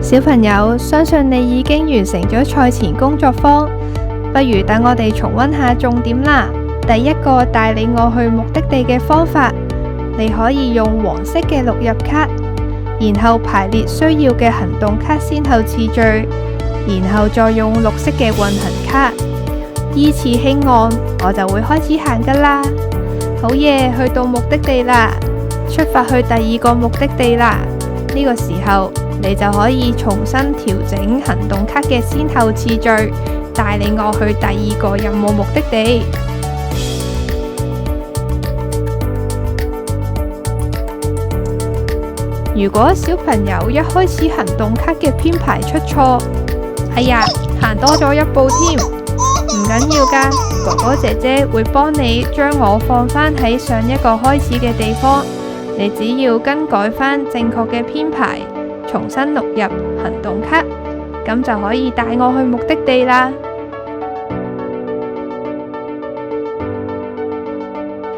小朋友，相信你已經完成咗賽前工作坊，不如等我哋重溫下重點啦。第一個帶領我去目的地嘅方法，你可以用黃色嘅錄入卡，然後排列需要嘅行動卡先後次序，然後再用綠色嘅運行卡，依次輕按，我就會開始行噶啦。好嘢，去到目的地啦，出發去第二個目的地啦。呢個時候，你就可以重新調整行動卡嘅先後次序，帶領我去第二個任務目的地。如果小朋友一開始行動卡嘅編排出錯，哎呀，行多咗一步添，唔緊要㗎，哥哥姐姐會幫你將我放返喺上一個開始嘅地方，你只要更改返正確嘅編排，重新錄入行動卡，咁就可以帶我去目的地啦。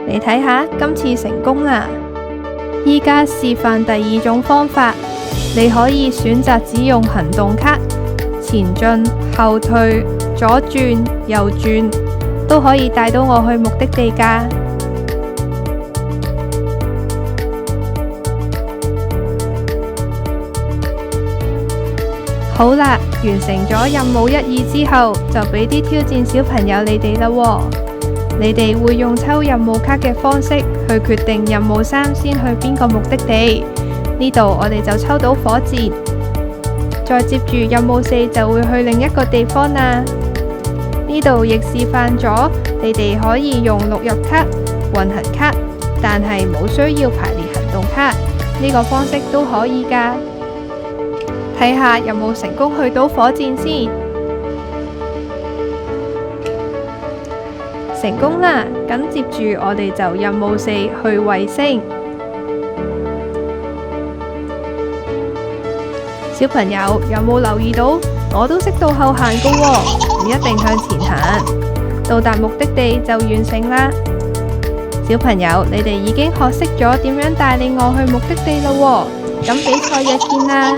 你睇下，今次成功啦！依家示範第二種方法，你可以選擇只用行動卡，前進、後退、左轉、右轉，都可以帶到我去目的地㗎。好啦，完成咗任務1、2之後，就俾啲挑戰小朋友你哋啦喎。你哋會用抽任務卡嘅方式去決定任務3先去邊個目的地。呢度我哋就抽到火箭，再接住任務4就會去另一個地方啦。呢度亦示範咗你哋可以用錄入卡、運行卡，但係冇需要排列行動卡，呢個方式都可以㗎。睇下有冇成功去到火箭先。成功啦！咁接住我哋就任務4去衛星。小朋友有冇留意到？我都識倒後行㗎喎，唔一定向前行。到達目的地就完成啦。小朋友，你哋已經學識咗點樣帶領我去目的地啦喎。咁比賽日見啦！